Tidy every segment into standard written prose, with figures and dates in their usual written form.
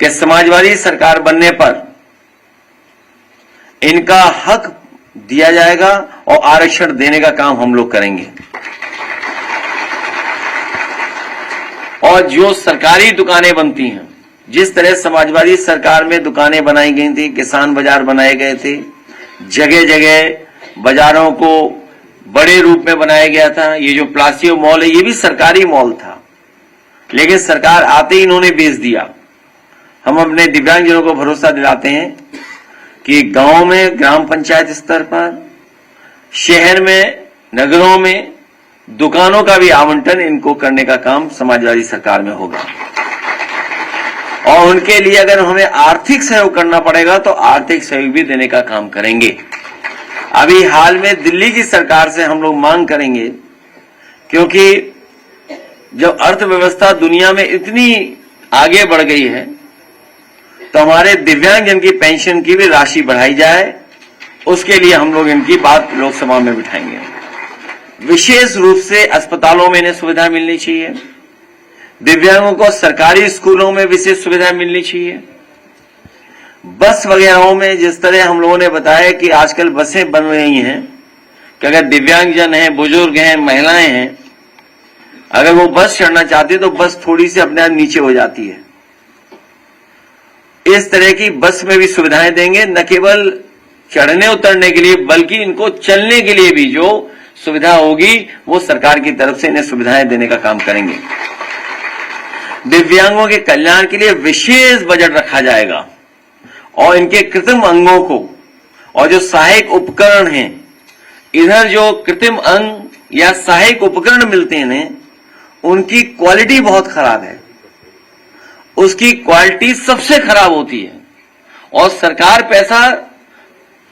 कि समाजवादी सरकार बनने पर इनका हक दिया जाएगा और आरक्षण देने का काम हम लोग करेंगे। और जो सरकारी दुकानें बनती हैं, जिस तरह समाजवादी सरकार में दुकानें बनाई गई थी, किसान बाजार बनाए गए थे, जगह जगह बाजारों को बड़े रूप में बनाया गया था। ये जो प्लास्टिक मॉल है, ये भी सरकारी मॉल था, लेकिन सरकार आते ही इन्होंने बेच दिया। हम अपने दिव्यांगजनों को भरोसा दिलाते हैं कि गांव में, ग्राम पंचायत स्तर पर, शहर में, नगरों में दुकानों का भी आवंटन इनको करने का काम समाजवादी सरकार में होगा। और उनके लिए अगर हमें आर्थिक सहयोग करना पड़ेगा तो आर्थिक सहयोग भी देने का काम करेंगे। अभी हाल में दिल्ली की सरकार से हम लोग मांग करेंगे, क्योंकि जब अर्थव्यवस्था दुनिया में इतनी आगे बढ़ गई है तो हमारे दिव्यांगजन की पेंशन की भी राशि बढ़ाई जाए। उसके लिए हम लोग इनकी बात लोकसभा में बिठाएंगे। विशेष रूप से अस्पतालों में इन्हें सुविधा मिलनी चाहिए। दिव्यांगों को सरकारी स्कूलों में विशेष सुविधा मिलनी चाहिए। बस वगैरहों में जिस तरह हम लोगों ने बताया कि आजकल बसें बन रही हैं कि अगर दिव्यांगजन हैं, बुजुर्ग हैं, महिलाएं हैं, अगर वो बस चढ़ना चाहते हैं तो बस थोड़ी सी अपने आप नीचे हो जाती है। इस तरह की बस में भी सुविधाएं देंगे, न केवल चढ़ने उतरने के लिए बल्कि इनको चलने के लिए भी जो सुविधा होगी वो सरकार की तरफ से इन्हें सुविधाएं देने का काम करेंगे। दिव्यांगों के कल्याण के लिए विशेष बजट रखा जाएगा और इनके कृत्रिम अंगों को और जो सहायक उपकरण हैं, इधर जो कृत्रिम अंग या सहायक उपकरण मिलते हैं उनकी क्वालिटी बहुत खराब है। उसकी क्वालिटी सबसे खराब होती है और सरकार पैसा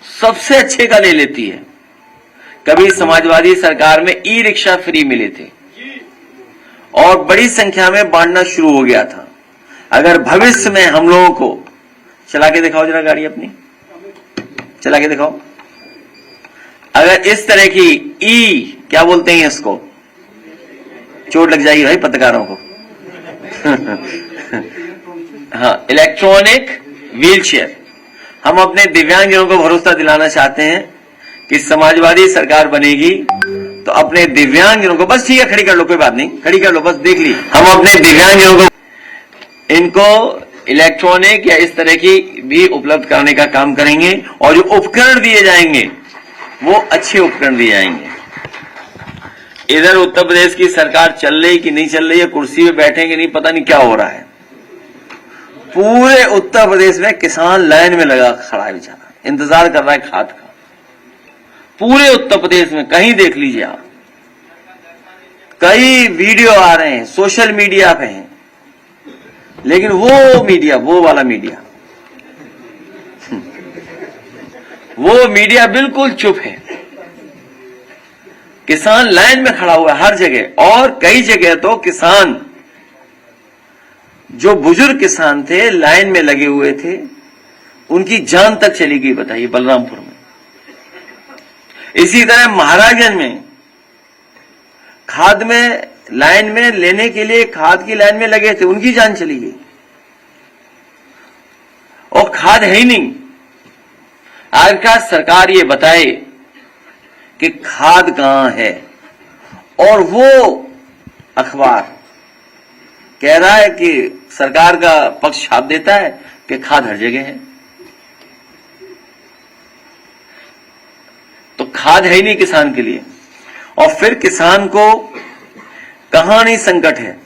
सबसे अच्छे का ले लेती है। कभी समाजवादी सरकार में ई रिक्शा फ्री मिले थे और बड़ी संख्या में बांटना शुरू हो गया था। अगर भविष्य में हम लोगों को, चला के दिखाओ जरा गाड़ी अपनी, चला के दिखाओ, अगर इस तरह की ई, क्या बोलते हैं इसको, चोट लग जाएगी भाई पत्रकारों को हाँ, इलेक्ट्रॉनिक व्हीलचेयर, हम अपने दिव्यांगजनों को भरोसा दिलाना चाहते हैं कि समाजवादी सरकार बनेगी तो अपने दिव्यांगजनों को, बस ठीक है खड़ी कर लो, कोई बात नहीं, खड़ी कर लो, बस देख ली, हम अपने दिव्यांगजनों को इनको इलेक्ट्रॉनिक या इस तरह की भी उपलब्ध कराने का काम करेंगे और जो उपकरण दिए जाएंगे वो अच्छे उपकरण दिए जाएंगे। इधर उत्तर प्रदेश की सरकार चल रही कि नहीं चल रही है, कुर्सी पे बैठेंगे नहीं, पता नहीं क्या हो रहा है। पूरे उत्तर प्रदेश में किसान लाइन में लगा खड़ा है, बेचारा इंतजार कर रहा है खाद का। पूरे उत्तर प्रदेश में कहीं देख लीजिए आप, कई वीडियो आ रहे हैं, सोशल मीडिया पे हैं, लेकिन वो मीडिया, वो वाला मीडिया, वो मीडिया बिल्कुल चुप है। किसान लाइन में खड़ा हुआ है हर जगह, और कई जगह तो किसान, जो बुजुर्ग किसान थे लाइन में लगे हुए थे, उनकी जान तक चली गई, बताइए, बलरामपुर में। इसी तरह महाराजगंज में खाद में लाइन में लेने के लिए, खाद की लाइन में लगे थे, उनकी जान चली गई और खाद है ही नहीं। आखिरकार सरकार ये बताए कि खाद कहां है, और वो अखबार कह रहा है कि सरकार का पक्ष छाप देता है कि खाद हर जगह है। तो खाद है ही नहीं किसान के लिए, और फिर किसान को कहां नहीं संकट है।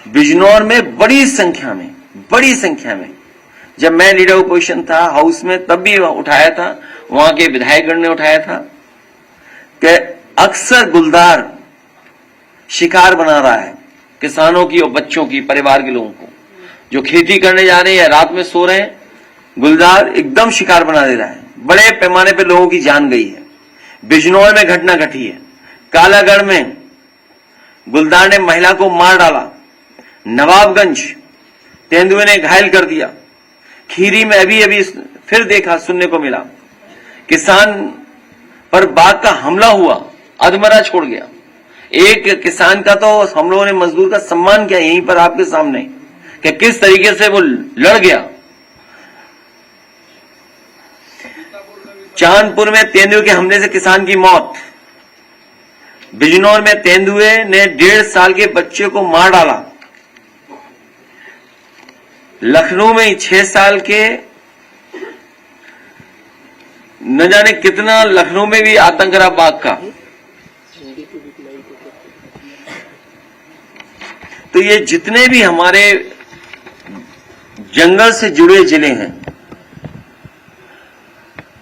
बिजनौर में बड़ी संख्या में जब मैं लीडर ऑपोजिशन था हाउस में, तब भी उठाया था, वहां के विधायकगण ने उठाया था कि अक्सर गुलदार शिकार बना रहा है किसानों की और बच्चों की, परिवार के लोगों को जो खेती करने जा रहे हैं या रात में सो रहे हैं, गुलदार एकदम शिकार बना दे रहा है। बड़े पैमाने पे लोगों की जान गई है। बिजनौर में घटना घटी है, कालागढ़ में गुलदार ने महिला को मार डाला, नवाबगंज तेंदुए ने घायल कर दिया, खीरी में अभी फिर देखा, सुनने को मिला किसान पर बाघ का हमला हुआ, अधमरा छोड़ गया। एक किसान का तो हम लोगों ने, मजदूर का सम्मान किया यहीं पर आपके सामने, कि किस तरीके से वो लड़ गया। चांदपुर में तेंदुए के हमले से किसान की मौत। बिजनौर में तेंदुए ने 1.5 साल के बच्चे को मार डाला। लखनऊ में 6 साल के, न जाने कितना लखनऊ में भी आतंक रहा बाघ का। तो ये जितने भी हमारे जंगल से जुड़े जिले हैं,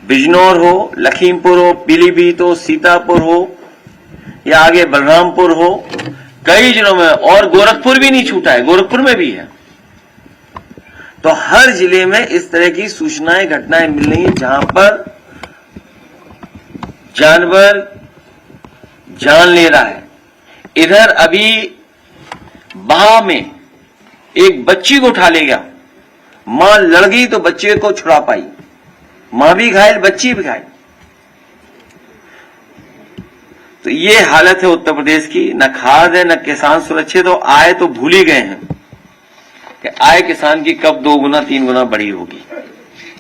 बिजनौर हो, लखीमपुर हो, पीलीभीत हो, सीतापुर हो या आगे बलरामपुर हो, कई जिलों में, और गोरखपुर भी नहीं छूटा है, गोरखपुर में भी है। तो हर जिले में इस तरह की सूचनाएं, घटनाएं मिल रही हैं जहां पर जानवर जान ले रहा है। इधर अभी बाह में एक बच्ची को उठा ले गया, मां लड़ गई तो बच्चे को छुड़ा पाई, मां भी घायल, बच्ची भी घायल। तो ये हालत है उत्तर प्रदेश की, न खाद है, न किसान सुरक्षित हो। आय तो भूल ही गए हैं कि आय किसान की कब 2 गुना 3 गुना बढ़ी होगी।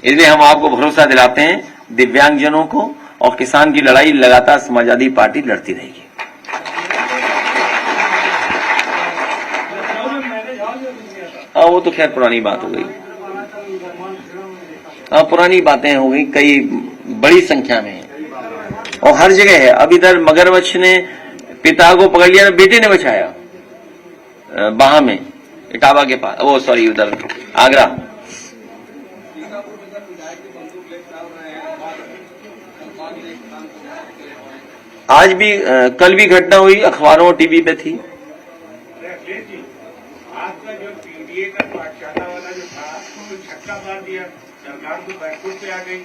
इसलिए हम आपको भरोसा दिलाते हैं, दिव्यांगजनों को, और किसान की लड़ाई लगातार समाजवादी पार्टी लड़ती रहेगी। वो तो खैर पुरानी बात हो गई। पुरानी बातें हो गई, कई बड़ी संख्या में है और हर जगह है। अब इधर मगरमच्छ ने पिता को पकड़ लिया, बेटे ने बचाया बाह में, इटावा के पास, वो सॉरी उधर आगरा। आज भी कल भी घटना हुई, अखबारों और टीवी पे थी। आपका जो पीडीए का पाठशाला वाला जो था, उसको छक्का मार दिया, सरकार तो बैकफुट पे आ गई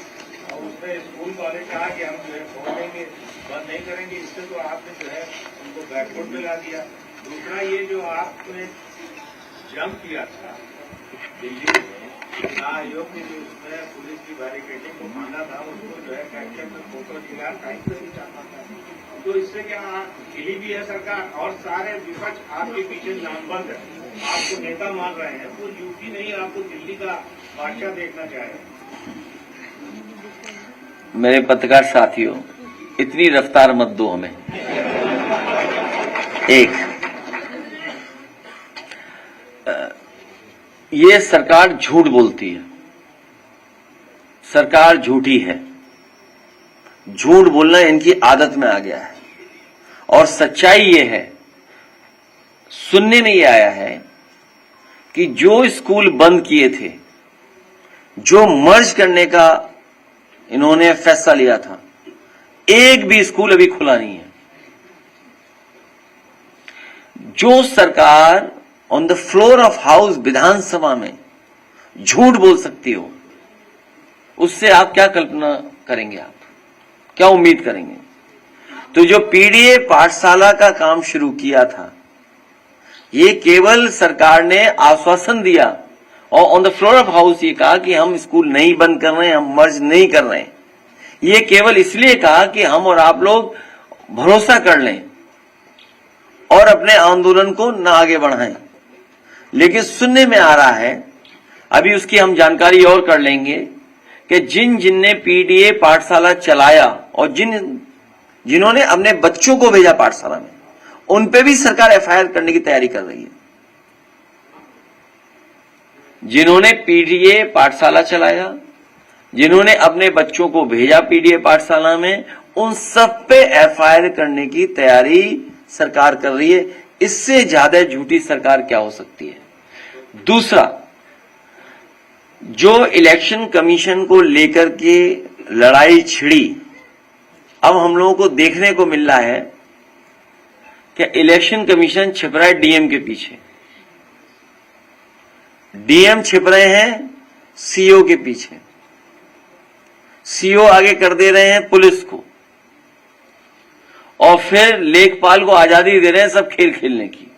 और उसने स्कूल कॉलेज कहा कि हम जो है छोड़ देंगे, बंद नहीं करेंगे। इससे तो आपने जो है उनको बैकफुट पे ला दिया। दूसरा, ये जो आपने जंप किया था दिल्ली में, आयोग ने जो उसमें पुलिस की बैरिकेडिंग को माना था, उसको जो है कैप्चर में फोटो दिया, टाइप पे भी चाहता था। तो इससे क्या हिली भी है सरकार और सारे विपक्ष आपके पीछे नामबंद है, आपको नेता मान रहे हैं। वो यूपी नहीं, आपको दिल्ली का बादशाह देखना चाह रहे हैं। मेरे पत्रकार साथियों, इतनी रफ्तार मत दो हमें। एक, ये सरकार झूठ बोलती है, सरकार झूठी है। झूठ बोलना इनकी आदत में आ गया है और सच्चाई ये है, सुनने में ये आया है कि जो स्कूल बंद किए थे, जो मर्ज करने का इन्होंने फैसला लिया था, एक भी स्कूल अभी खुला नहीं है। जो सरकार on the floor of house विधानसभा में झूठ बोल सकती हो, उससे आप क्या कल्पना करेंगे, आप क्या उम्मीद करेंगे? तो जो पीडीए पाठशाला का काम शुरू किया था, ये केवल सरकार ने आश्वासन दिया और on the floor of house ये कहा कि हम स्कूल नहीं बंद कर रहे हैं, हम मर्ज नहीं कर रहे हैं। ये केवल इसलिए कहा कि हम और आप लोग भरोसा कर लें और अपने आंदोलन को न आगे बढ़ाएं। लेकिन सुनने में आ रहा है, अभी उसकी हम जानकारी और कर लेंगे, कि जिनने पीडीए पाठशाला चलाया और जिन्होंने अपने बच्चों को भेजा पाठशाला में, उन पे भी सरकार एफआईआर करने की तैयारी कर रही है। जिन्होंने पीडीए पाठशाला चलाया, जिन्होंने अपने बच्चों को भेजा पीडीए पाठशाला में, उन सब पे एफआईआर करने की तैयारी सरकार कर रही है। इससे ज्यादा झूठी सरकार क्या हो सकती है? दूसरा, जो इलेक्शन कमीशन को लेकर के लड़ाई छिड़ी, अब हम लोगों को देखने को मिल रहा है कि इलेक्शन कमीशन छिप रहा है डीएम के पीछे, डीएम छिप रहे हैं सीओ के पीछे, सीओ आगे कर दे रहे हैं पुलिस को, और फिर लेखपाल को आजादी दे रहे हैं सब खेल खेलने की,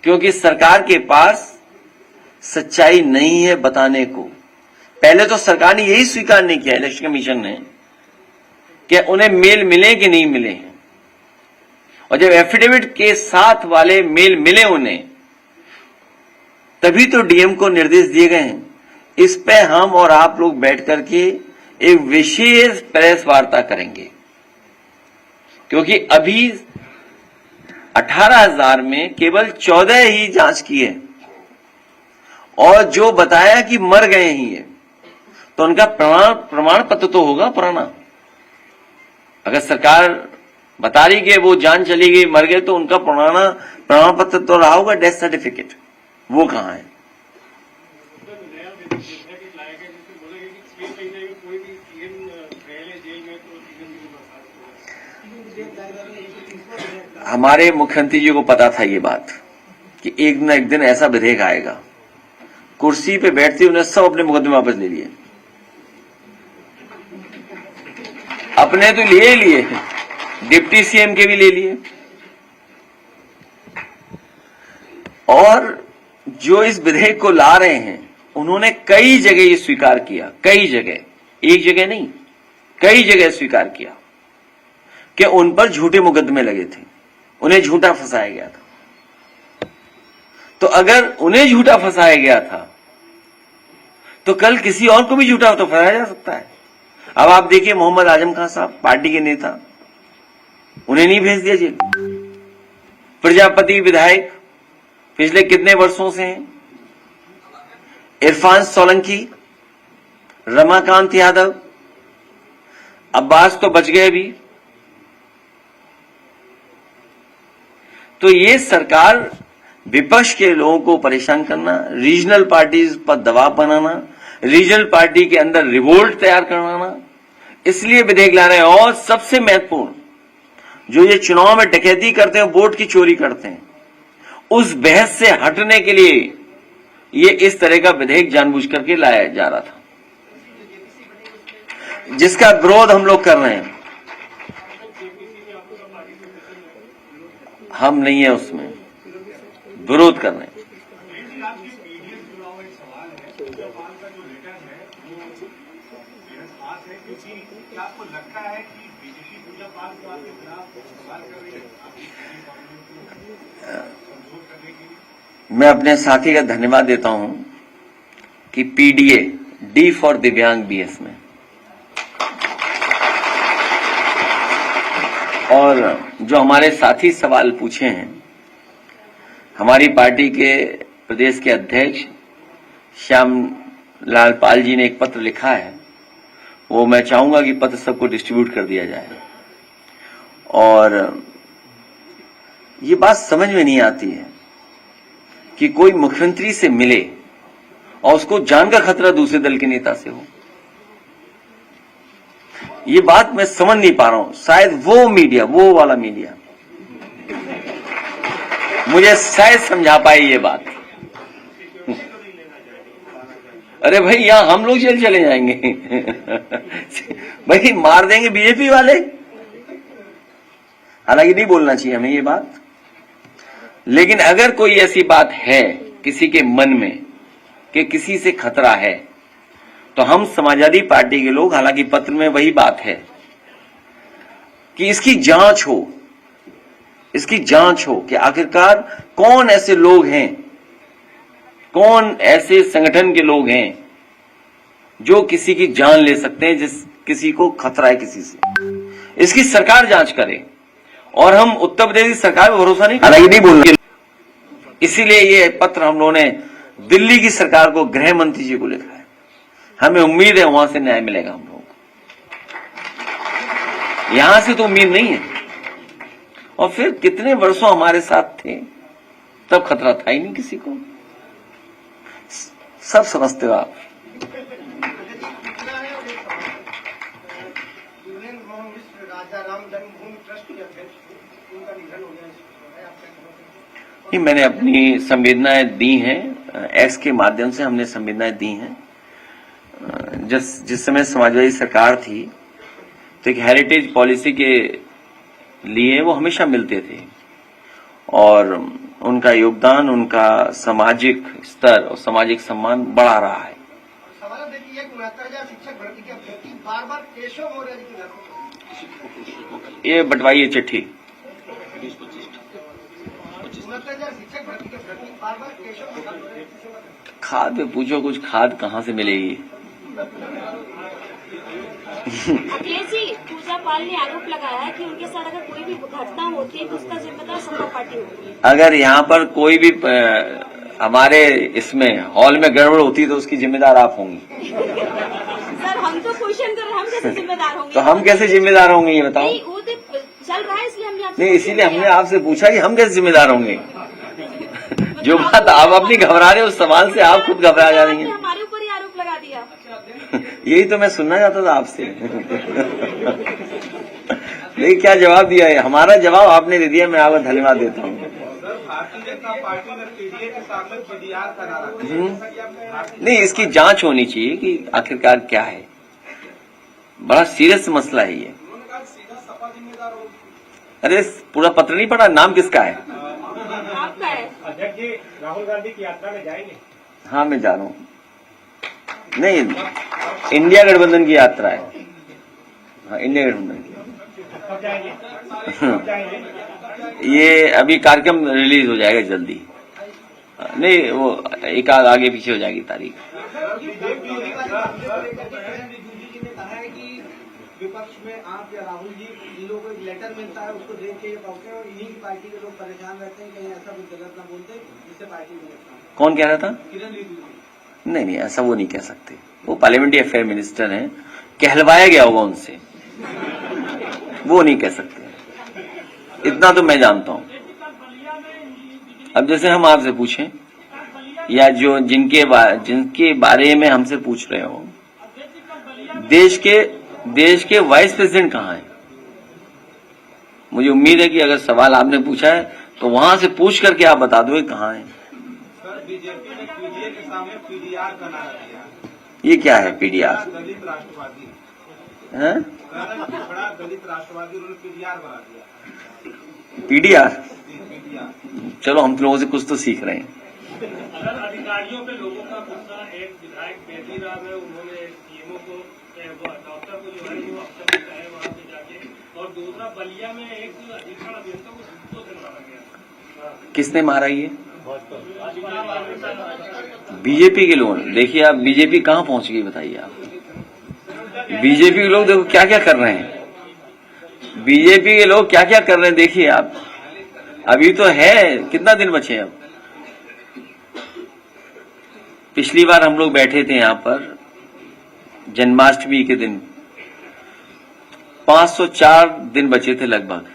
क्योंकि सरकार के पास सच्चाई नहीं है बताने को। पहले तो सरकार ने यही स्वीकार नहीं किया, इलेक्शन कमीशन ने, कि उन्हें मेल मिले कि नहीं मिले हैं, और जब एफिडेविट के साथ वाले मेल मिले उन्हें, तभी तो डीएम को निर्देश दिए गए हैं। इस पे हम और आप लोग बैठ करके एक विशेष प्रेस वार्ता करेंगे, क्योंकि अभी 18,000 में केवल 14 ही जांच की है और जो बताया कि मर गए ही है, तो उनका प्रमाण पत्र तो होगा पुराना। अगर सरकार बता रही कि वो जान चली गई, मर गए, तो उनका पुराना प्रमाण पत्र तो रहा होगा, डेथ सर्टिफिकेट, वो कहां है? हमारे मुख्यमंत्री जी को पता था ये बात कि एक न एक दिन ऐसा विधेयक आएगा। कुर्सी पे बैठते उन्हें सब अपने मुकदमे वापस ले लिए, अपने तो लिए ही लिए, डिप्टी सीएम के भी ले लिए। और जो इस विधेयक को ला रहे हैं, उन्होंने कई जगह ये स्वीकार किया, कई जगह, एक जगह नहीं, कई जगह स्वीकार किया कि उन पर झूठे मुकदमे लगे थे, उन्हें झूठा फंसाया गया था। तो अगर उन्हें झूठा फंसाया गया था, तो कल किसी और को भी झूठा तो फंसाया जा सकता है। अब आप देखिए मोहम्मद आजम खान साहब, पार्टी के नेता, उन्हें नहीं भेज दिया जेल। प्रजापति विधायक पिछले कितने वर्षों से हैं, इरफान सोलंकी, रमाकांत यादव, अब्बास तो बच गए भी। तो ये सरकार विपक्ष के लोगों को परेशान करना, रीजनल पार्टीज पर दबाव बनाना, रीजनल पार्टी के अंदर रिवोल्ट तैयार करवाना, इसलिए विधेयक ला रहे हैं। और सबसे महत्वपूर्ण, जो ये चुनाव में डकैती करते हैं, वोट की चोरी करते हैं, उस बहस से हटने के लिए ये इस तरह का विधेयक जानबूझ करके लाया जा रहा था, जिसका विरोध हम लोग कर रहे हैं। हम नहीं है उसमें, विरोध कर रहे हैं। आपको लगता है कि बीजेपी पूजा पाठ को आपके खिलाफ सवाल कर रही है, समझौता करने के लिए? मैं अपने साथी का धन्यवाद देता हूं कि पीडीए, डी फॉर दिव्यांग बीएस में, और जो हमारे साथी सवाल पूछे हैं, हमारी पार्टी के प्रदेश के अध्यक्ष श्याम लाल पाल जी ने एक पत्र लिखा है, वो मैं चाहूंगा कि पत्र सबको डिस्ट्रीब्यूट कर दिया जाए। और ये बात समझ में नहीं आती है कि कोई मुख्यमंत्री से मिले और उसको जान का खतरा दूसरे दल के नेता से हो। ये बात मैं समझ नहीं पा रहा हूं। शायद वो मीडिया, वो वाला मीडिया मुझे शायद समझा पाए ये बात। अरे भाई, यहां हम लोग जेल चले जाएंगे भाई, मार देंगे बीजेपी वाले। हालांकि नहीं बोलना चाहिए हमें ये बात, लेकिन अगर कोई ऐसी बात है किसी के मन में कि किसी से खतरा है, तो हम समाजवादी पार्टी के लोग, हालांकि पत्र में वही बात है कि इसकी जांच हो, इसकी जांच हो कि आखिरकार कौन ऐसे लोग हैं, कौन ऐसे संगठन के लोग हैं जो किसी की जान ले सकते हैं, जिस किसी को खतरा है किसी से। इसकी सरकार जांच करे, और हम उत्तर प्रदेश की सरकार पर भरोसा नहीं, हालांकि नहीं बोलना। इसीलिए ये पत्र हम लोगों ने दिल्ली की सरकार को, गृह मंत्री जी को लिखा है। हमें उम्मीद है वहां से न्याय मिलेगा हम लोगों को, यहां से तो उम्मीद नहीं है। और फिर कितने वर्षों हमारे साथ थे, तब खतरा था ही नहीं किसी को। सब समझते हो आप। नहीं, मैंने अपनी संवेदनाएं दी हैं, एक्स के माध्यम से हमने संवेदनाएं दी हैं। जिस समय समाजवादी सरकार थी, तो एक हेरिटेज पॉलिसी के लिए वो हमेशा मिलते थे, और उनका योगदान, उनका सामाजिक स्तर और सामाजिक सम्मान बढ़ा रहा है। सवाल देखिए, 69,000 शिक्षक भर्ती के अभ्यर्थी बार-बार केशव मौर्य जी की, ये बंटवाइए चिट्ठी। 69,000 शिक्षक भर्ती के अभ्यर्थी बार-बार केशव मौर्य खाद पे पूछो, कुछ खाद कहाँ से मिलेगी। अखिलेश जी, पूजा पाल ने आरोप लगाया है कि उनके साथ अगर कोई भी घटना होती है तो उसका जिम्मेदार सपा पार्टी होगी। अगर यहाँ पर कोई भी हमारे इसमें हॉल में गड़बड़ होती है तो उसकी जिम्मेदार आप होंगी। सर, हम तो क्वेश्चन कर रहे हैं, हम कैसे जिम्मेदार होंगे? तो हम कैसे जिम्मेदार होंगे ये बताओ? नहीं, वो तो चल रहा है इसलिए हमने आपसे नहीं, इसीलिए हमने आपसे पूछा कि हम कैसे जिम्मेदार होंगे। जो बात आप अपनी घबरा रहे हो उस सवाल से आप खुद घबरा जा रही हैं। हमारे ऊपर ही आरोप लगा दिया। यही तो मैं सुनना चाहता था आपसे। देखिए क्या जवाब दिया है, हमारा जवाब आपने दे दिया, मैं आपको धन्यवाद देता हूँ। भारतीय जनता पार्टी ने पीडीए के सामने पीडीआर करा रखा है। नहीं, इसकी जांच होनी चाहिए कि आखिरकार क्या है। बड़ा सीरियस मसला है ये। अरे पूरा पत्र नहीं पढ़ा, नाम किसका है? आपका है। अध्यक्ष जी, राहुल गांधी की यात्रा में जाएंगे? हाँ मैं जा रहा हूँ। नहीं, इंडिया गठबंधन की यात्रा है। हाँ, इंडिया गठबंधन की। कब जाएंगे? कब जाएंगे? ये अभी कार्यक्रम रिलीज हो जाएगा जल्दी। नहीं, वो एक आगे पीछे हो जाएगी तारीख। विपक्ष में आप या राहुल जी, इन लोगों को एक लेटर मिलता है, उसको देख के ये कहते हैं और इन्हीं की पार्टी के लोग परेशान रहते हैं कहीं ऐसा कुछ गलत ना बोलते जिससे पार्टी में नुकसान। कौन कह रहा था? किरण रिजिजू। नहीं नहीं, ऐसा वो नहीं कह सकते। वो पार्लियामेंट्री अफेयर मिनिस्टर हैं, कहलवाया गया होगा उनसे, वो नहीं कह सकते। इतना तो मैं जानता हूं। अब जैसे हम आपसे पूछें या जो जिनके बारे में हमसे पूछ रहे हो, देश के वाइस प्रेसिडेंट कहाँ है? मुझे उम्मीद है कि अगर सवाल आपने पूछा है तो वहां से पूछ करके आप बता दो कहाँ है। सर, बीजेपी ने पीडीए के सामने पीडीआर का नारा दिया। ये क्या है पीडीआर? दलित राष्ट्रवादी है? बड़ा दलित राष्ट्रवादी, उन्होंने पीडीआर बना दिया। पीडीआर? पीडीआर। चलो हम लोगों से कुछ तो सीख रहे हैं। अगर अधिकारियों पे लोगों का गुस्सा, एक विधायक बेटी राम है, उन्होंने सीएमओ को, डॉक्टर को जो है वो अफसर है वहां पे जाके, और दूसरा बलिया में एक अधीक्षण अभियंता को जूतों से मारा गया। किसने मारा ये? बीजेपी के लोग। देखिए आप बीजेपी कहाँ पहुंच गई बताइए आप। बीजेपी के लोग देखो क्या क्या कर रहे हैं। बीजेपी के लोग क्या क्या कर रहे हैं देखिए आप। अभी तो है, कितना दिन बचे हैं अब। पिछली बार हम लोग बैठे थे यहां पर जन्माष्टमी के दिन, 504 दिन बचे थे लगभग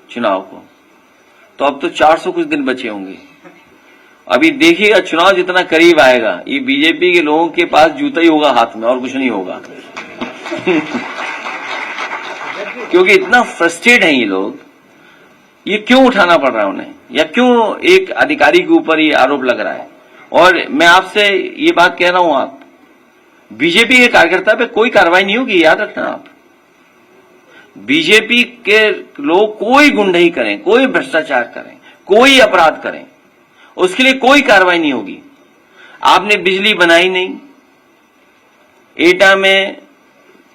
चुनाव को, तो अब तो 400 कुछ दिन बचे होंगे। अभी देखिएगा चुनाव जितना करीब आएगा, ये बीजेपी के लोगों के पास जूता ही होगा हाथ में और कुछ नहीं होगा। क्योंकि इतना फ्रस्ट्रेट हैं ये लोग। ये क्यों उठाना पड़ रहा है उन्हें, या क्यों एक अधिकारी के ऊपर ये आरोप लग रहा है? और मैं आपसे ये बात कह रहा हूं, आप बीजेपी के कार्यकर्ता पे कोई कार्रवाई नहीं होगी, याद रखना आप। बीजेपी के लोग कोई गुंडई करें, कोई भ्रष्टाचार करें, कोई अपराध करें, उसके लिए कोई कार्रवाई नहीं होगी। आपने बिजली बनाई नहीं, एटा में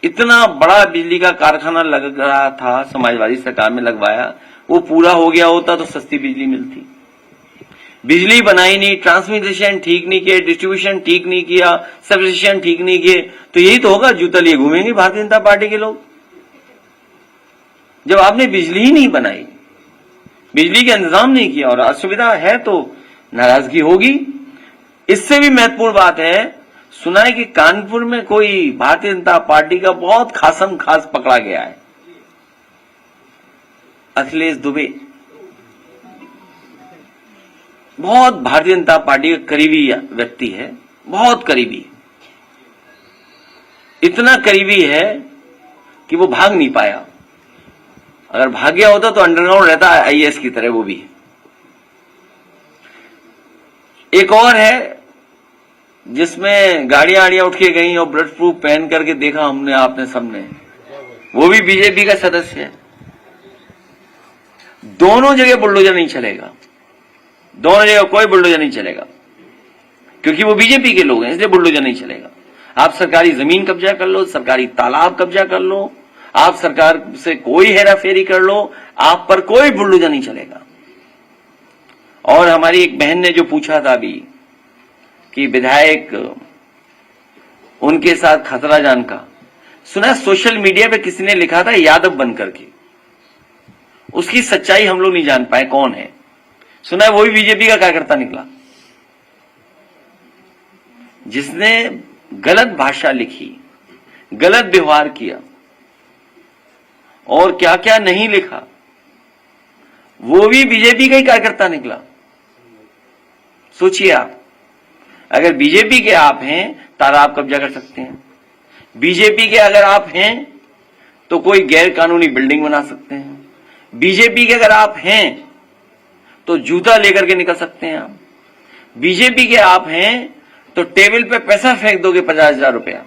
इतना बड़ा बिजली का कारखाना लग रहा था, समाजवादी सरकार में लगवाया, वो पूरा हो गया होता तो सस्ती बिजली मिलती। बिजली बनाई नहीं, ट्रांसमिशन ठीक नहीं किया, डिस्ट्रीब्यूशन ठीक नहीं किया, सबस्टेशन ठीक नहीं किए, तो यही तो होगा, जूता लिए घूमेंगे भारतीय जनता पार्टी के लोग। जब आपने बिजली ही नहीं बनाई, बिजली का इंतजाम नहीं किया और असुविधा है तो नाराजगी होगी। इससे भी महत्वपूर्ण बात है, सुना है कि कानपुर में कोई भारतीय जनता पार्टी का बहुत खासम खास पकड़ा गया है, अखिलेश दुबे। बहुत भारतीय जनता पार्टी का करीबी व्यक्ति है, बहुत करीबी, इतना करीबी है कि वो भाग नहीं पाया। अगर भाग गया होता तो अंडरग्राउंड रहता आईएएस की तरह वो भी। एक और है जिसमें गाड़ियां उठ के गई और ब्लड प्रूफ पहन करके देखा हमने, आपने सबने, वो भी बीजेपी का सदस्य है। दोनों जगह बुलडोजर नहीं चलेगा, दोनों जगह कोई बुलडोजर नहीं चलेगा, क्योंकि वो बीजेपी के लोग हैं, इसलिए बुलडोजर नहीं चलेगा। आप सरकारी जमीन कब्जा कर लो, सरकारी तालाब कब्जा कर लो, आप सरकार से कोई हेराफेरी कर लो, आप पर कोई बुलडोजर नहीं चलेगा। और हमारी एक बहन ने जो पूछा था अभी कि विधायक उनके साथ खतरा जान का सुना। सोशल मीडिया पे किसी ने लिखा था यादव बन करके, उसकी सच्चाई हम लोग नहीं जान पाए कौन है। सुना है वो भी बीजेपी का कार्यकर्ता निकला, जिसने गलत भाषा लिखी, गलत व्यवहार किया और क्या क्या नहीं लिखा, वो भी बीजेपी का ही कार्यकर्ता निकला। सोचिए आप, अगर बीजेपी के आप हैं तारा आप कब्जा कर सकते हैं, बीजेपी के अगर आप हैं तो कोई गैर कानूनी बिल्डिंग बना सकते हैं, बीजेपी के अगर आप हैं तो जूता लेकर के निकल सकते हैं आप, बीजेपी के आप हैं तो टेबल पे पैसा फेंक दोगे 50,000 रुपया,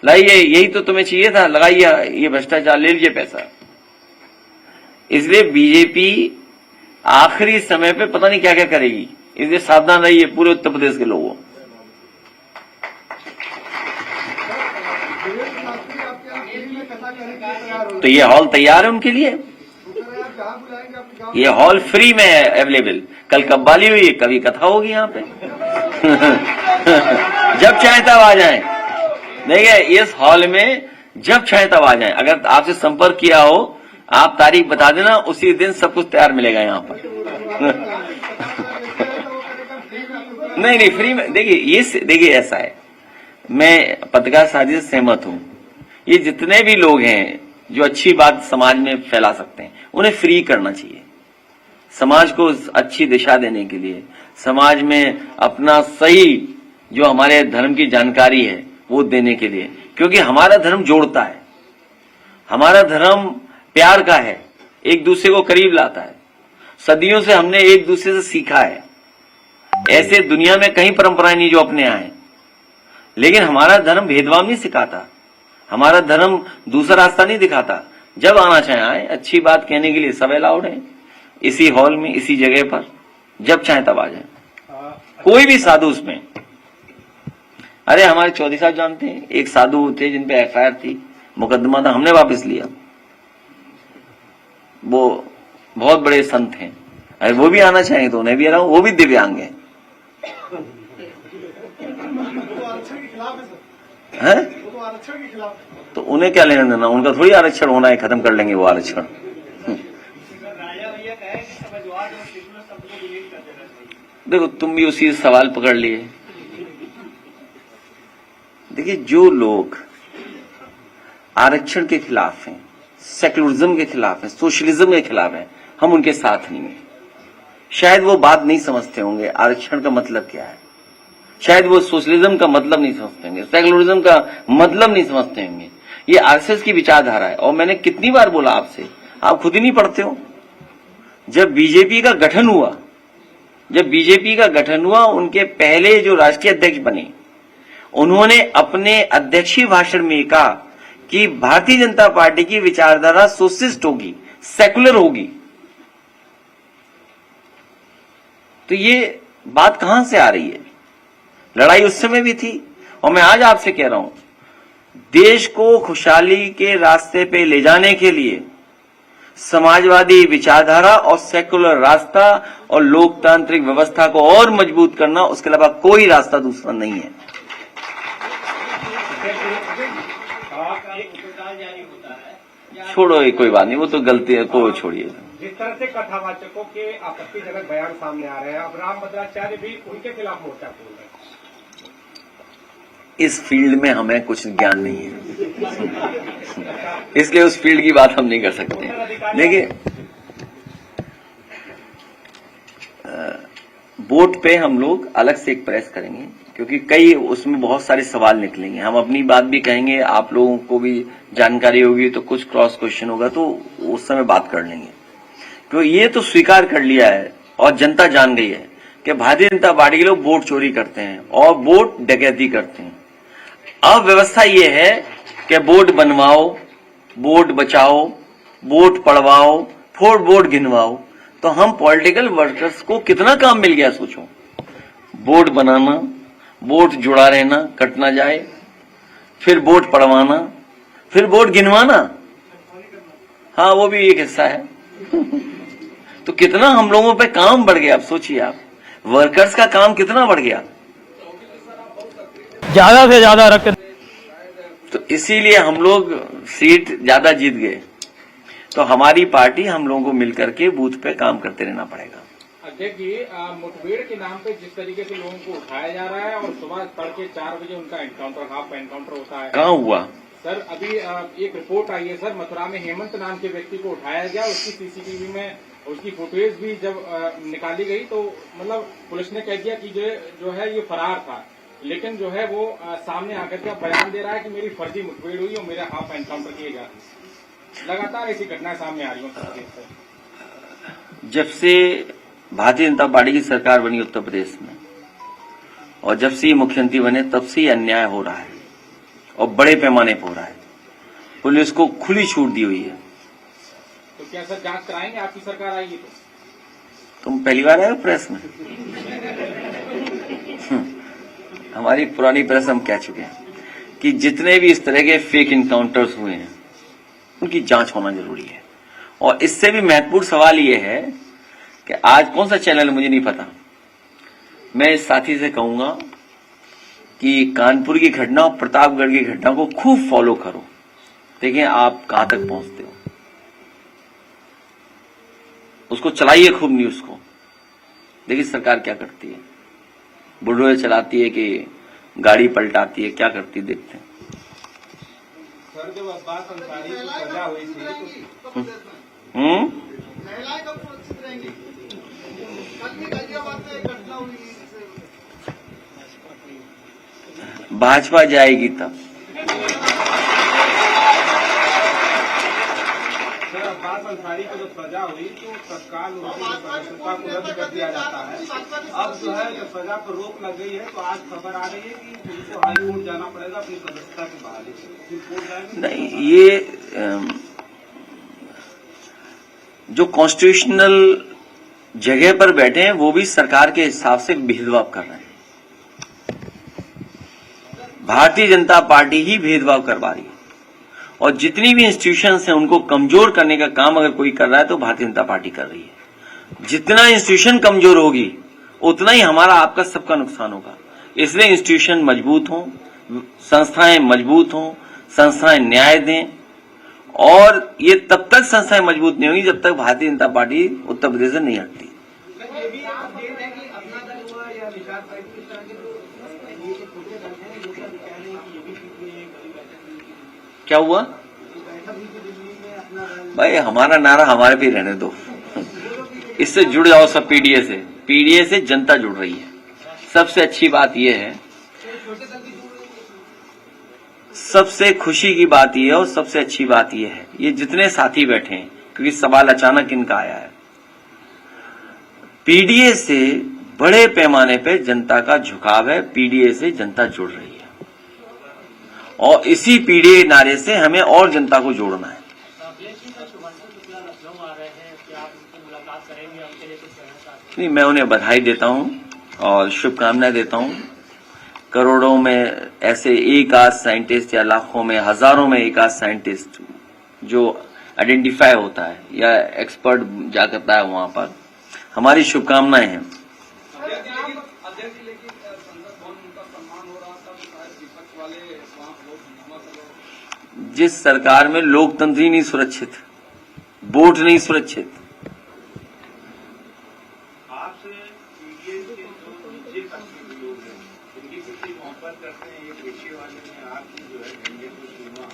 लाइए यही तो तुम्हें चाहिए था, लगाइए ये भ्रष्टाचार, ले लीजिए पैसा। इसलिए बीजेपी आखिरी समय पे पता नहीं क्या क्या करेगी, इसलिए सावधान रहिए पूरे उत्तर प्रदेश के लोगों। तो ये हॉल तैयार है उनके लिए, ये हॉल फ्री में है अवेलेबल। कल कव्वाली हुई, कभी कथा होगी यहाँ पे जब चाहे तब आ जाएं। देखिए इस हॉल में जब चाहे तब आ जाएं। अगर आपसे संपर्क किया हो आप तारीख बता देना, उसी दिन सब कुछ तैयार मिलेगा यहाँ पर नहीं फ्री में। देखिए ऐसा है, मैं पत्रकार साथी से सहमत हूं, ये जितने भी लोग हैं जो अच्छी बात समाज में फैला सकते हैं उन्हें फ्री करना चाहिए, समाज को अच्छी दिशा देने के लिए, समाज में अपना सही जो हमारे धर्म की जानकारी है वो देने के लिए, क्योंकि हमारा धर्म जोड़ता है, हमारा धर्म प्यार का है, एक दूसरे को करीब लाता है। सदियों से हमने एक दूसरे से सीखा है, ऐसे दुनिया में कहीं परंपराएं नहीं जो अपने आए, लेकिन हमारा धर्म भेदभाव नहीं सिखाता, हमारा धर्म दूसरा रास्ता नहीं दिखाता। जब आना चाहे आए, अच्छी बात कहने के लिए सब अलाउड है, इसी हॉल में इसी जगह पर जब चाहे तब आ जाए, कोई भी साधु उसमें। अरे हमारे चौधरी साहब जानते हैं, एक साधु थे जिन पे एफआईआर थी, मुकदमा था, हमने वापस लिया, वो बहुत बड़े संत हैं, अरे वो भी आना चाहेंगे तो उन्हें भी अलाउ, वो भी दिव्यांग है। तो उन्हें क्या लेना देना, उनका थोड़ी आरक्षण होना है, खत्म कर लेंगे वो आरक्षण। देखो तुम भी उसी सवाल पकड़ लिए। देखिए जो लोग आरक्षण के खिलाफ हैं, सेकुलरिज्म के खिलाफ हैं, सोशलिज्म के खिलाफ हैं, हम उनके साथ नहीं हैं। शायद वो बात नहीं समझते होंगे आरक्षण का मतलब क्या है, शायद वो सोशलिज्म का मतलब नहीं समझते होंगे, सेकुलरिज्म का मतलब नहीं समझते होंगे। ये आरएसएस की विचारधारा है। और मैंने कितनी बार बोला आपसे, आप खुद ही नहीं पढ़ते हो। जब बीजेपी का गठन हुआ, उनके पहले जो राष्ट्रीय अध्यक्ष बने, उन्होंने अपने अध्यक्षीय भाषण में कहा कि भारतीय जनता पार्टी की विचारधारा सोशलिस्ट होगी, सेकुलर होगी। तो ये बात कहां से आ रही है? लड़ाई उस समय भी थी और मैं आज आपसे कह रहा हूं, देश को खुशहाली के रास्ते पे ले जाने के लिए समाजवादी विचारधारा और सेकुलर रास्ता और लोकतांत्रिक व्यवस्था को और मजबूत करना, उसके अलावा कोई रास्ता दूसरा नहीं है। छोड़ो, ये कोई बात नहीं, वो तो गलती है, तो छोड़िए। जिस तरह से कथावाचकों के आपत्तिजनक बयान सामने आ रहे हैं, अब राम भद्राचार्य भी उनके खिलाफ मोर्चा खोल रहे हैं। इस फील्ड में हमें कुछ ज्ञान नहीं है इसलिए उस फील्ड की बात हम नहीं कर सकते। देखिए वोट पे हम लोग अलग से एक प्रेस करेंगे, क्योंकि कई उसमें बहुत सारे सवाल निकलेंगे। हम अपनी बात भी कहेंगे, आप लोगों को भी जानकारी होगी, तो कुछ क्रॉस क्वेश्चन होगा तो उस समय बात कर लेंगे। तो ये तो स्वीकार कर लिया है और जनता जान गई है कि भारतीय जनता पार्टी के लोग वोट चोरी करते हैं और वोट डकैती करते हैं। अब व्यवस्था ये है कि वोट बनवाओ, वोट बचाओ, वोट पड़वाओ, फिर वोट गिनवाओ। तो हम पॉलिटिकल वर्कर्स को कितना काम मिल गया सोचो, वोट बनाना, वोट जुड़ा रहना, कट ना जाए, फिर वोट पड़वाना, फिर वोट गिनवाना। हाँ वो भी एक हिस्सा है तो कितना हम लोगों पे काम बढ़ गया। आप सोचिए, आप वर्कर्स का काम कितना बढ़ गया। ज्यादा से ज्यादा रक्त। तो इसीलिए हम लोग सीट ज्यादा जीत गए। तो हमारी पार्टी हम लोगों को मिलकर के बूथ पे काम करते रहना पड़ेगा। अध्यक्ष जी, मुठभेड़ के नाम पे जिस तरीके से लोगों को उठाया जा रहा है और सुबह तड़के 4 बजे उनका एनकाउंटर, हाफ एनकाउंटर होता है। कहाँ हुआ सर? अभी एक रिपोर्ट आई है सर, मथुरा में हेमंत नाम के व्यक्ति को उठाया गया, उसकी सीसीटीवी में उसकी फुटेज भी जब निकाली गई तो मतलब पुलिस ने कह दिया कि जो है ये फरार था, लेकिन जो है वो सामने आकर के बयान दे रहा है कि मेरी फर्जी मुठभेड़ हुई और मेरा हाफ एनकाउंटर किए गया। लगातार ऐसी घटनाएं सामने आ रही हैं। जब से भारतीय जनता पार्टी की सरकार बनी उत्तर प्रदेश में और जब से ये मुख्यमंत्री बने तब से ये अन्याय हो रहा है और बड़े पैमाने पर हो रहा है। पुलिस को खुली छूट दी हुई है। तो क्या सर जांच कराएंगे? आपकी सरकार आएगी तो? तुम पहली बार आए हो प्रेस में? हमारी पुरानी प्रेस हम कह चुके हैं कि जितने भी इस तरह के फेक इनकाउंटर्स हुए हैं उनकी जांच होना जरूरी है। और इससे भी महत्वपूर्ण सवाल ये है कि आज कौन सा चैनल है मुझे नहीं पता, मैं इस साथी से कहूंगा कि कानपुर की घटना और प्रतापगढ़ की घटना को खूब फॉलो करो, देखें आप कहां तक पहुंचते हो। उसको चलाइए खूब न्यूज को, देखिए सरकार क्या करती है। बुलडोजर चलाती है कि गाड़ी पलटाती है, क्या करती है देखते हैं। सर जब अब्बास अंसारी की सजा हुई थी तो महिलाएं कब सुरक्षित रहेंगी? कल भी गाजियाबाद में एक घटना हुई। भाजपा जाएगी तब। सर अब्बास अंसारी को जब सजा हुई तो तत्काल उनकी सदस्यता को रद्द कर दिया जाता है। अब जो है जब सजा पर रोक लग गई है तो आज खबर आ रही है कि उनको हाईकोर्ट जाना पड़ेगा अपनी सदस्यता की बहाली। नहीं, ये जो कॉन्स्टिट्यूशनल जगह पर बैठे हैं वो भी सरकार के हिसाब से भेदभाव कर रहे हैं। भारतीय जनता पार्टी ही भेदभाव करवा रही है और जितनी भी इंस्टीट्यूशंस हैं उनको कमजोर करने का काम अगर कोई कर रहा है तो भारतीय जनता पार्टी कर रही है। जितना इंस्टीट्यूशन कमजोर होगी उतना ही हमारा आपका सबका नुकसान होगा। इसलिए इंस्टीट्यूशन मजबूत हों, संस्थाएं मजबूत हों, संस्थाएं न्याय दें। और ये तब तक संस्थाएं मजबूत नहीं होंगी जब तक भारतीय जनता पार्टी उत्तर प्रदेश से नहीं हटती। ये भी अपडेट है कि अपना दल हुआ या निषाद पार्टी इस तरह के ये छोटे दल हैं जो सब कह रहे हैं कि ये भी पीटीए बड़ी बैठक क्या हुआ बैठक हुई थी दिल्ली में अपना दल। भाई? हमारा नारा हमारे पे रहने दो, इससे जुड़ जाओ सब। पीडीए से जनता जुड़ रही है। सबसे अच्छी बात यह है, सबसे खुशी की बात यह है और सबसे अच्छी बात यह है, ये जितने साथी बैठे हैं, क्योंकि सवाल अचानक इनका आया है, पीडीए से बड़े पैमाने पे जनता का झुकाव है। पीडीए से जनता जुड़ रही है और इसी पीडीए नारे से हमें और जनता को जोड़ना है। नहीं, मैं उन्हें बधाई देता हूं और शुभकामनाएं देता हूं। करोड़ों में ऐसे एक आध साइंटिस्ट या लाखों में हजारों में एक आध साइंटिस्ट जो आइडेंटिफाई होता है या एक्सपर्ट जा करता है वहां पर, हमारी शुभकामनाएं हैं। जिस सरकार में लोकतंत्र ही नहीं सुरक्षित, वोट नहीं सुरक्षित, आपसे पीडीए के जो नीचे तक के लोग हैं उनकी कितनी मोहब्बत करते हैं, ये पेशे वाले ने आपकी जो है झंडे को चुना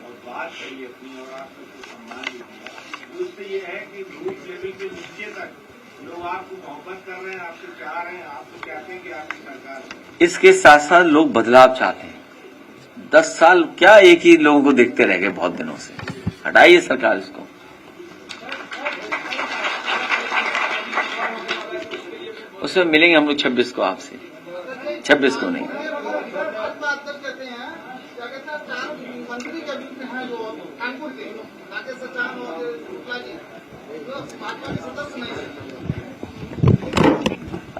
और बात कही अपनी और आपको सम्मान भी दिया। उससे ये है कि बूथ लेवल के नीचे तक लोग आपको मोहब्बत कर रहे हैं, आपसे चाह रहे हैं, आपको चाहते हैं कि आपकी सरकार। इसके साथ साथ लोग बदलाव चाहते हैं। 10 साल क्या एक ही लोगों को देखते रह गए बहुत दिनों से। हटाइए सरकार इसको। उसमें मिलेंगे हम लोग 26 को आपसे, 26 को नहीं। कहते हैं क्या कहते हैं 4 मंत्री के बीच में है जो कानपुर के राकेश सचान और शुक्ला जी भाजपा के सदस्य नहीं।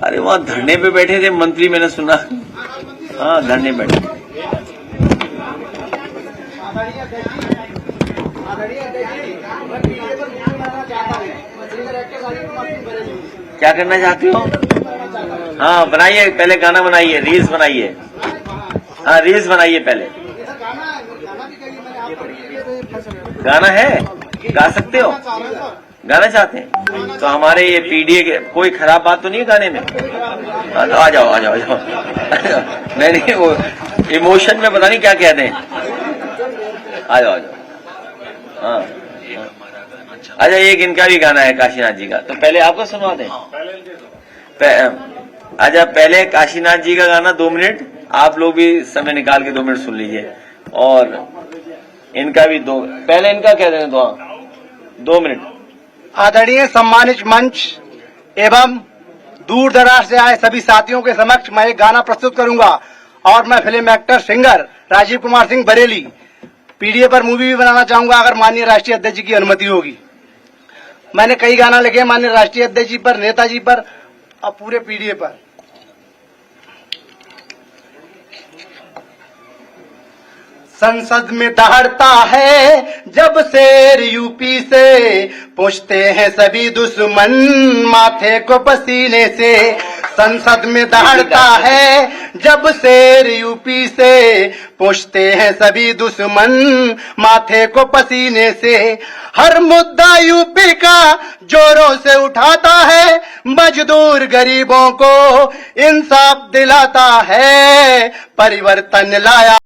अरे वहां धरने पे बैठे थे मंत्री, मैंने सुना। हाँ, धरने बैठे। क्या करना चाहती हो? हाँ, बनाइए, पहले गाना बनाइए, रील्स बनाइए। हाँ रील्स बनाइए पहले। गाना भी करिए, मैंने आपको गाना है, गा सकते हो, गाना चाहते हैं तो हमारे ये पीडीए के कोई खराब बात तो नहीं है गाने में? हाँ, तो आ जाओ आ जाओ आ जाओ। नहीं वो इमोशन में पता नहीं क्या कहते हैं। आ जाओ आ जाओ। हाँ अच्छा, एक इनका भी गाना है काशीनाथ जी का, तो पहले आपको सुनवा दें। अच्छा पहले काशीनाथ जी का गाना 2 मिनट, आप लोग भी समय निकाल के 2 मिनट सुन लीजिए, और इनका भी पहले इनका कह दें 2 मिनट। आदरणीय सम्मानित मंच एवं दूर दराज से आए सभी साथियों के समक्ष मैं एक गाना प्रस्तुत करूंगा, और मैं film actor singer Rajeev Kumar Singh Bareilly PDA पर मूवी भी बनाना चाहूंगा अगर माननीय राष्ट्रीय अध्यक्ष जी की अनुमति होगी। मैंने कई गाना लिखे माननीय राष्ट्रीय अध्यक्ष जी पर, नेताजी पर और पूरे पीडीए पर। संसद में दहाड़ता है जब शेर यूपी से, पूछते हैं सभी दुश्मन माथे को पसीने से। संसद में दहाड़ता है जब शेर यूपी से, पूछते हैं सभी दुश्मन माथे को पसीने से। हर मुद्दा यूपी का जोरों से उठाता है, मजदूर गरीबों को इंसाफ दिलाता है, परिवर्तन लाया